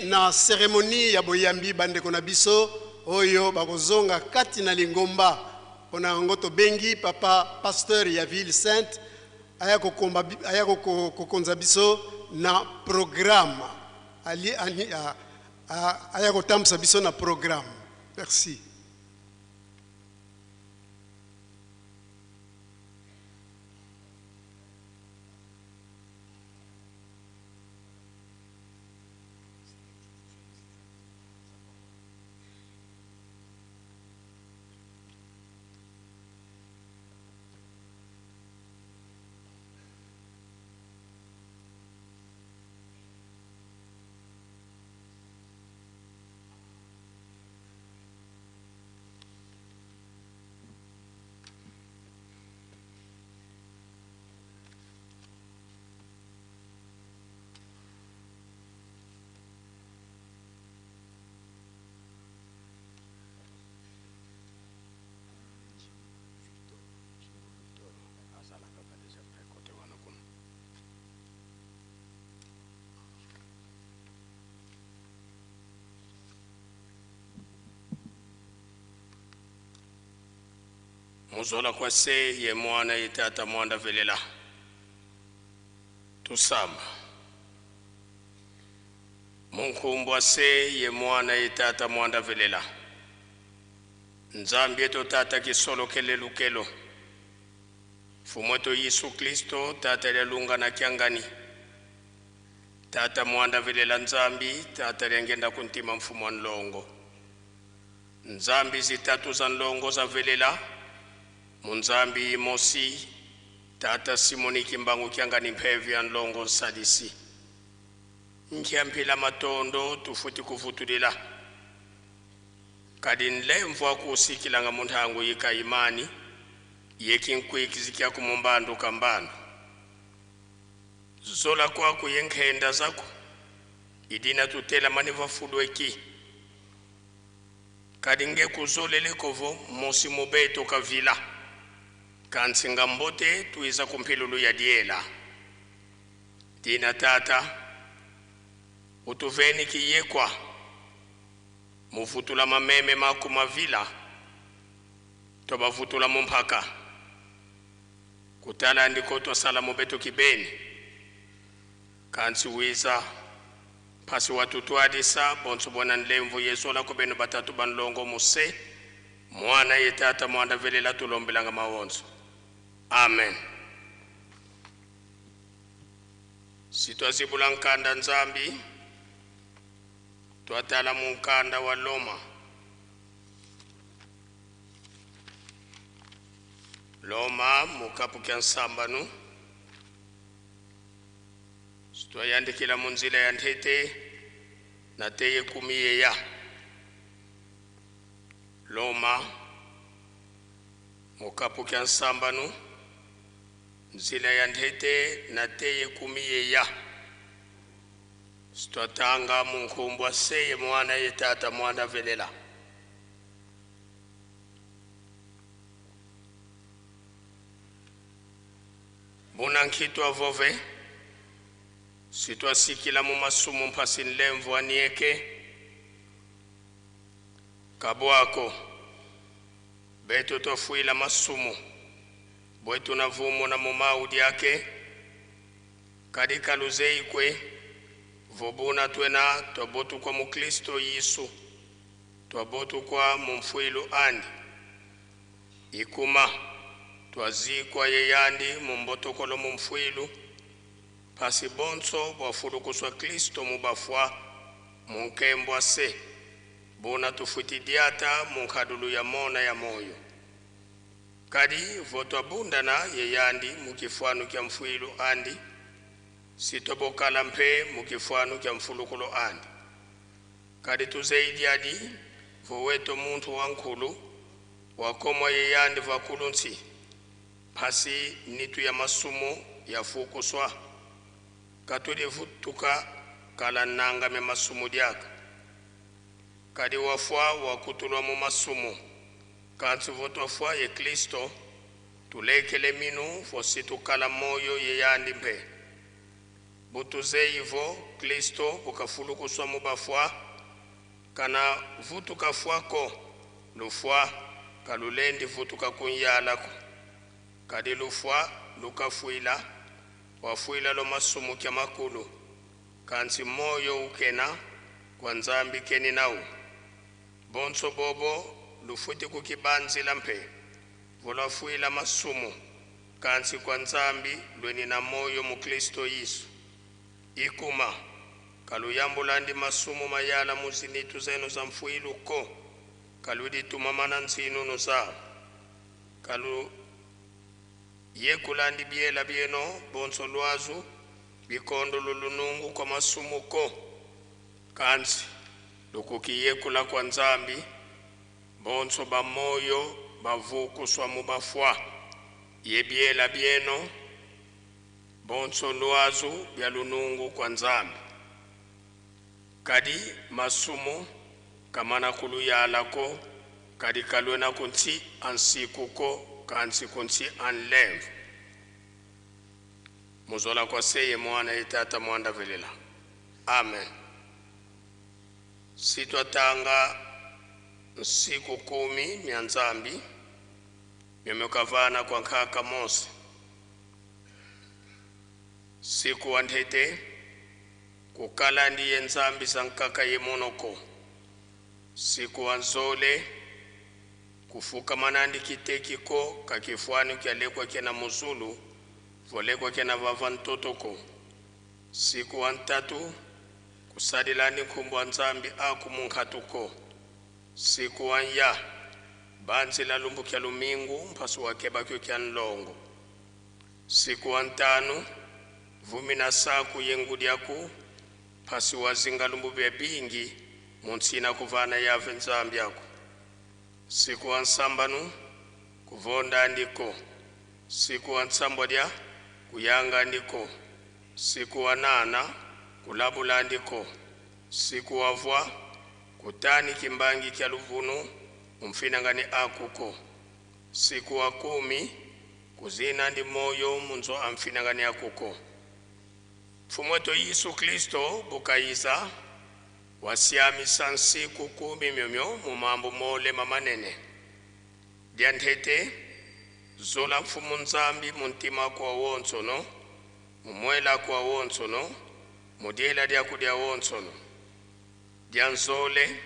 na cérémonie ya boyambi bandeko na biso oyo bakozonga kati na lingomba pona ngoto bengi papa pasteur ya ville sainte aya kokonza biso na programme aya kotambusa biso na programme. Merci. Muzola kwa se ye mwana itata mwanda velela tusamba munkumbwa se ye mwana itata mwanda velela nzambi eto tata kisolo kele lukelo fumoto Yesu Kristo tata lelunga na kiangani tata mwanda velela nzambi tata lengenda kuntima mfumo wa nlongo nzambi zitatu za nlongo za velela Munzambi mosi tata Simoni kimbangu kiangani mpevi ya nlongo sadisi nkiampila matondo tufuti kuvutulila kadi nlemvwa kusikilanga muntangu yika imani yekinkwikizikia kumumbandu kambano zola kwako yenkhenda zako idina tutela maniva fudweki kadi ngekuzolele kovo mosi mubeto kavila kansinga mbote tuiza kumpilulu ya diela dina tata utuveni kiyekwa muvutula mameme makumavila tobavutula mumpaka kutala ndiko tosala mubeto kibeni kansi wiza pasi watutu adisa bonso bona nlemvu yesola kubenu batatu banlongo muse mwana yetata mwanda velela tulombelanga mawonzo. Amen. Sitwazibula nkanda nzambi twatala munkanda wa Loma. Loma mukapu kya nsambanu sitwayandikila munzila ya ntete na teye kumiye ya Loma mukapu kya nsambanu nzila ya ntete na teye kumiye ya sitwatanga munkumbwa seye mwana yetata mwanda velela bunankitwa vove sitwasikila mu masumu mpasi nlemvu anieke kabwako beto tofuila masumu bwetu na vumo na mumaudi yake kadika luzeikwe vobuna twena twabotu kwa mukristo Yesu twabotu kwa mumfuilu andi ikuma twazikwa yeyandi mumbotokolo mumfuilu pasi bonso bwafulu kuswa Kristo mubafwa munkembwa se bona tufutidiata munkadulu ya mona ya moyo kadi voto abundana yeyandi mukifwanu kya mfuilu andi sitobokala mpe mukifwanu kya mfulukulo andi kadi tuzeidi adi voweto muntu wankulu wakomo yeyandi vakulunsi pasi nitu ya masumu ya fukuswa katuli vutuka kala nanga me masumu diaka kadi wafwa wakutulwa mu masumu kansi voto fwa ye Kristo tulekele minu fositu kala moyo yeyandi mpe butuze ivo Kristo bukafulu kuswa mubafwa kana vutu kafwako lufwa kalulendi vutu kakunyalako kadi lufwa lukafuila wafuila lo masumu kya makulu kansi moyo ukena kwa nzambi keni nau bonso bobo lufuti kukibanzi lampe volafuila masumu kansi kwa nzambi lweni na moyo mu Kristo Yesu ikuma kaluyambulandi masumu mayala muzinitu zenu za mfuiluko kaludi tumamana nzinu nuza kalu yekulandi biela bieno bonso lwazu bikondo lulunungu kwa masumuko kansi lukuki yekula kwa nzambi bonso bamoyo bavuku swa mubafwa yebiela bieno bonso lwazu byalunungu kwa nzambi kadi masumu kamana kuluyalako kadi kalwena kunti ansikuko kansi kunti anlev muzola kwa seye mwana itata mwanda velela amen. Sitwatanga siku 10 myanzambi myemekavana kwa nkaka mose siku wandete kukala ndiye nzambi za nkaka yemonoko siku wanzole kufuka manandi kitekiko kakifwani kyalekwa kena muzulu volekwa kena vavantotoko siku wantatu kusadilani kumbwa nzambi akumunkatuko siku wanya banzi la lumbu kya lumingu mpasu wakeba kyo kya nlongo siku wantanu vumi na saku yengudiaku pasi wazinga lumbu bya bingi munsina kuvana yave nzambi yako siku wansambanu kuvonda ndiko siku wansambodya kuyanga ndiko siku wanana kulabula ndiko siku wavwa kutani kimbangi kya luvunu umfinangani akuko siku wa 10 kuzina ndi moyo munzo amfinangani akuko Fumweto Yesu Kristo bukaiza wasiami sansiku 10 myomyo mumambo mole mamanene diantete zola mfumu nzambi muntima kwa wonsono mumwela kwa wonsono mudiela dia kudia wonsono dianzole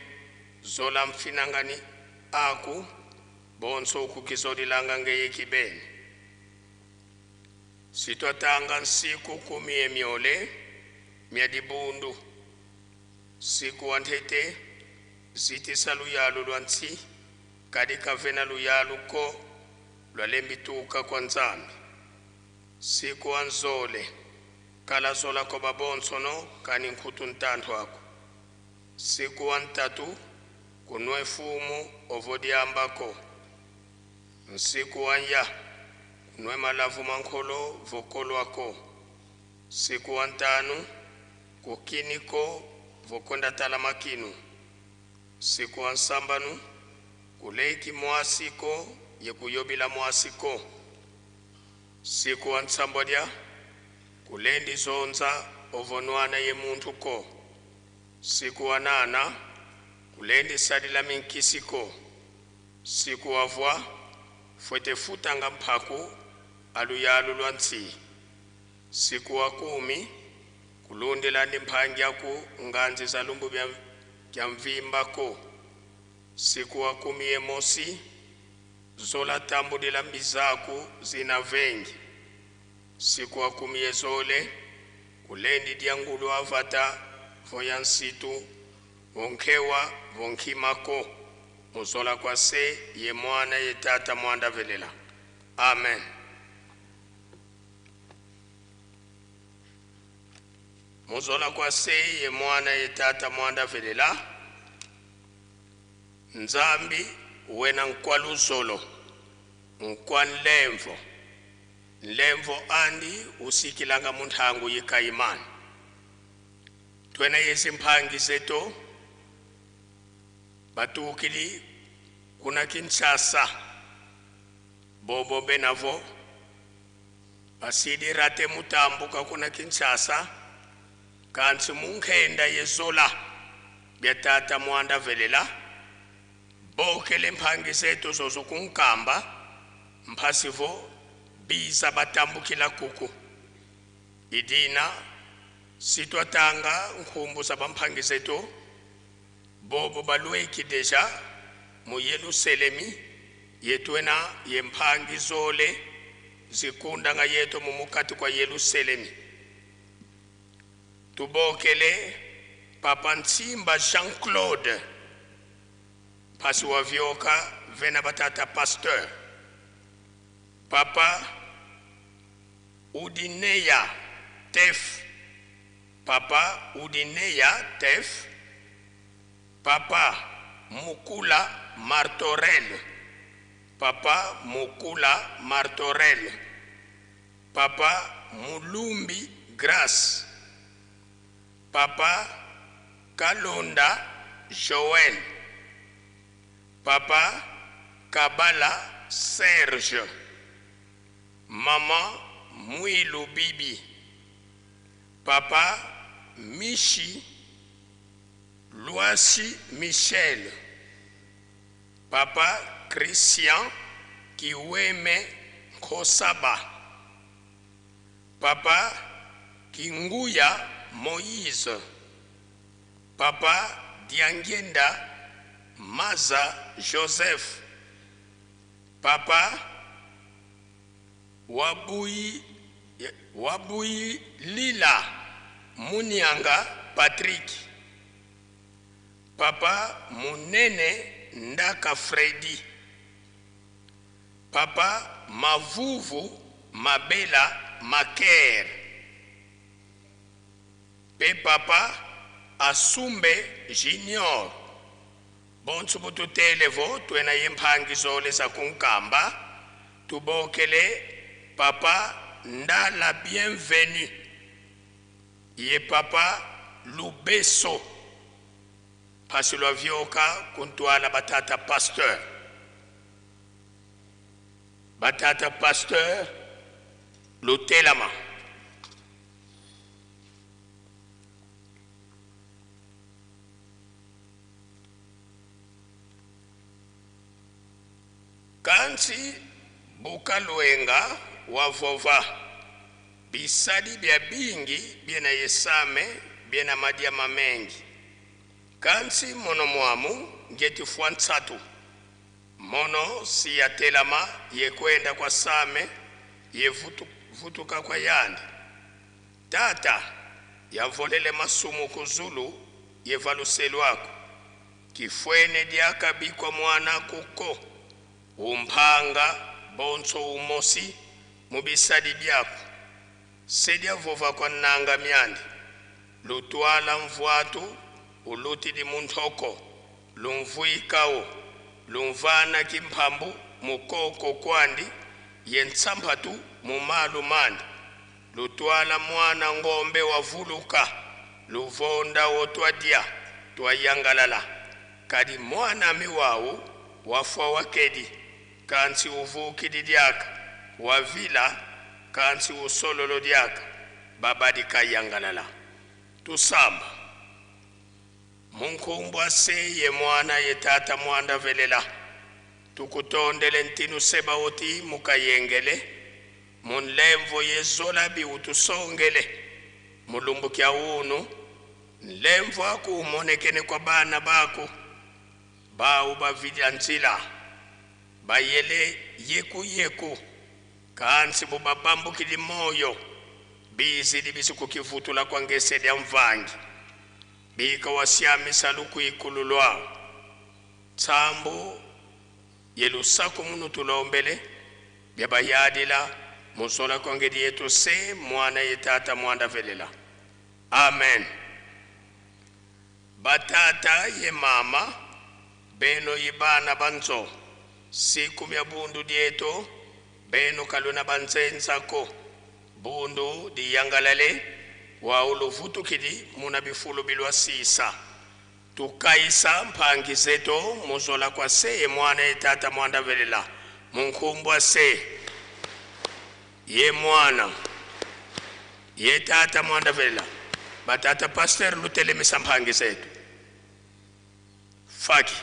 zola mfinangani aku bonso kukizodilanga ngeye kibeni sitwatanga nsiku 10 emyole myadibundu siku wantete zitisa luyalu lwansi kadi kavena luyalu ko lwalembituka kwa nzambi siku wanzole kala zola ko babonsono kani nkutu ntantu ako siku wantatu kunwe fumu ovodiambako nsiku wanya kunwe malavu mankolo vokolo ako siku wantanu kukiniko vokonda tala makinu siku wansambanu kuleiki mwasiko yekuyobila mwasiko siku wansambodya kulendi zonza ovonwana ye muntu ko siku wanana kulendi sadila minkisiko siku wavwa fwete futanga mpaku aluyalu lwansi siku wa 10 kulundela ndi mpangyaku nganzi za lumbu bya mvimbako siku wa 10 yemosi zola tambudila mbizaku zina vengi siku wa 10 yezole kulendi diangulu avata voyansitu vonkewa vonkimako muzola kwa se ye mwana ye tata mwanda velela amen. Muzola kwa se ye mwana ye tata mwanda velela nzambi wena nkwalu zolo nkwa nlemvo andi usikilanga munthangu yikaimani twena yesi mpangi zeto batukili kuna Kinshasa bobo benavo basidi rate mutambuka kuna Kinshasa kansi munkenda yezola byatata mwanda velela bokele mphangi zetu zozokunkamba mphasivo biza batambukila kuku idina sitwatanga nkhumbu za bamphangi zetu bobo balweki deja mu Yerusalemi yetwena yemphangi zole zikunda nga yetu mumukati kwa Yerusalemi tubokele Papa Nsimba Jean-Claude pasi wavyoka vena batata pasteur Papa Udineya Tef Papa Udineya Tef Papa Mukula Martorel Papa Mukula Martorel Papa Mulumbi Grace Papa Kalonda Joël Papa Kabala Serge Maman Mwilu Bibi Papa Michi Loisi Michel Papa Christian Kiweme Kosaba Papa Kinguya Moïse Papa Diangenda Maza Joseph Papa Wabui Lila Munianga Patrick Papa Munene Ndaka Freddy Papa Mavuvu Mabela Maker Pe Papa Asumbe Junior Bonsu bututelevo twena yemphangi zole za kunkamba tubokele Papa Ndala Bienvenue ye Papa Lubeso pasilo vyoka kuntwala batata pasteur Lutelama kansi bukalwenga wavova bisadi bya bingi byena yesame byena madiama mengi kansi mono mwamu ngeti fuansatu mono siyatelama yekwenda kwa same yevutuka kwa yandi tata yavolele masumu kuzulu yevaluselwako kifwene diakabikwa mwana kuko umphanga bonso umosi mubisadi byako sedia vova kwa nanga myandi lutwala mvwatu uluti di munthoko lumvuikao lumvana kimphambu mukoko kwandi yentsambatu mumalu mandi lutwala mwana ngombe wavuluka luvonda wotwadia twayangalala kadi mwana miwawu wafwa wakedi kansi uvukidi diaka wavila kansi usololo diaka babadi kayangalala tusamba munkumbwa seye mwana yetata mwanda velela tukutondele ntinu seba oti mukayengele munlemvo yezola biutusongele mulumbu kya unu nlemvo aku umonekene kwa bana bako bau bavidyanzila bayele yeku kansi bubabambu kili moyo bizidi bisukukivutula kwa ngesedi ya mvangi bika wasiamisa luku ikululwa tsambu yelusaku munu tulombele byabayadila musola kwa ngedi yetu se mwana yetata mwanda velela amen batata ye mama beno yibana banzo siku mya bundu dieto beno kaluna banzensako bundu diyangalale wa uluvutukidi muna bifulu bilwa sisa tukaisa mpangi zeto muzola kwa seye mwana yetata mwanda velela munkumbwa se ye mwana yetata mwanda velela batata pasteur lutele misampangi zetu faki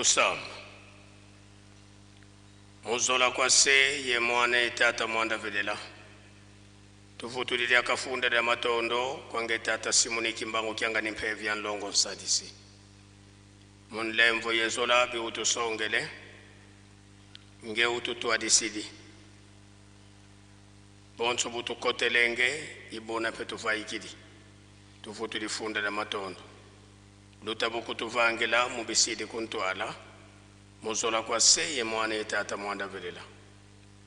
tusama muzola kwa se ye mwana tata mwanda velela tuvutulile akafunda da matondo kwange tata simuni kimbango kyanga nimpevi ya nlongo sadisi munlemvo yezola bi utusongele nge ututwadisidi bonso butukotelenge ibona petuvaikidi tuvutulifunda da matondo lutabukutuvangela mubisidi kuntwala muzola kwa se ye mwana tata mwanda velela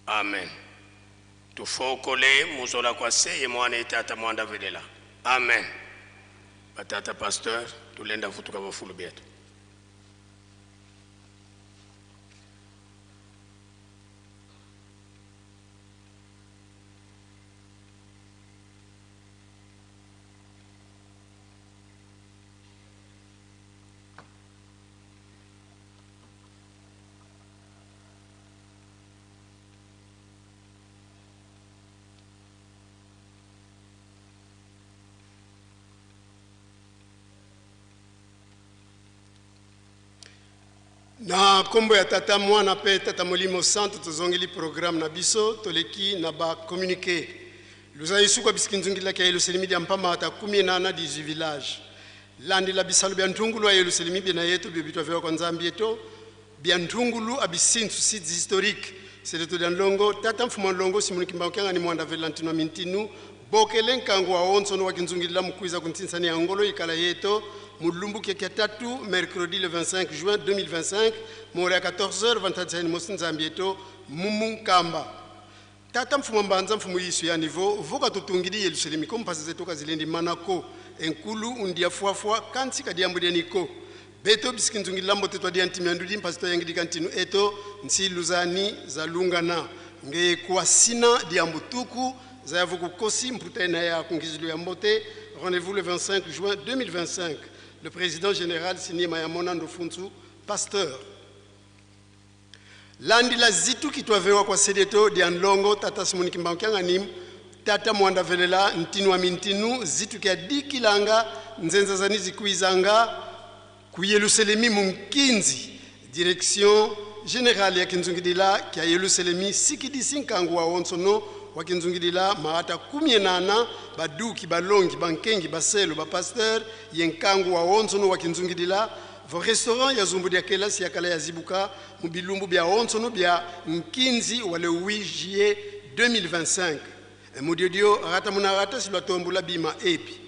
amen tufokole muzola kwa se ye mwana tata mwanda velela amen batata pasteur tulenda vutuka bafulu byetu Na kombo ya tata mwana pe tata molimo santo tozongeli programme na biso toleki na ba communiquer. Luza yesu kwa biskinzungila kia Yerusalemi dia mpama ata 18 village. Landi la bisalo bia ntungulu ya Yerusalemi bia na yetu bia bitwa vewa kwa nzambi yeto. Bia ntungulu abisintu sites historiques. C'est de Longo, tata mfumo Longo simuniki mbaukianga ni mwanda velantino mintinu. Bokele nkangu wa onso no wakinzungila mkuiza kuntinsani angolo ikala yeto. Mulumbu kia tatu, mercredi le 25 juin 2025, mora à 14h, 27 mosin zambieto, mumu kamba. Tata mfumo mbanza mfumo yisu ya niveau, voka tutungidi Yerusalemi, comme pasese toka zilendi manako, enkulu undia fuafua, kansi kadiambu dia niko. Beto biskinzungi lambo tetwa dia ntimiandudi, mpasito yangidi kantinu eto, nsi luzani za lungana. Nge kwa sina diambu tuku, za yavuku kosi, mputaina ya kungizilu ya mbote, rendez-vous le 25 juin 2025. Le président général signé Mayamona Ndofunzu, pasteur. Landi la zitu kitwavewa kwa sedeto di anlongo tata simoni kimbaukianga nim tata mwanda velela ntinu wa mintinu zitu kia dikilanga nzenza zanizi kuizanga ku Yerusalemi mumkinzi direction générale ya kinzungidila kia Yerusalemi sikidisi nkangu wa onsono wakinzungidila maata 18 baduki balongi bankengi baselo bapasteur yenkangu wa onsono wakinzungidila vo restaurant ya zumbu dia kelasi ya kala ya zibuka mubilumbu bia onsono bia nkinzi wale 8 juillet 2025 modiodio rata munarata silwa tombula bima epi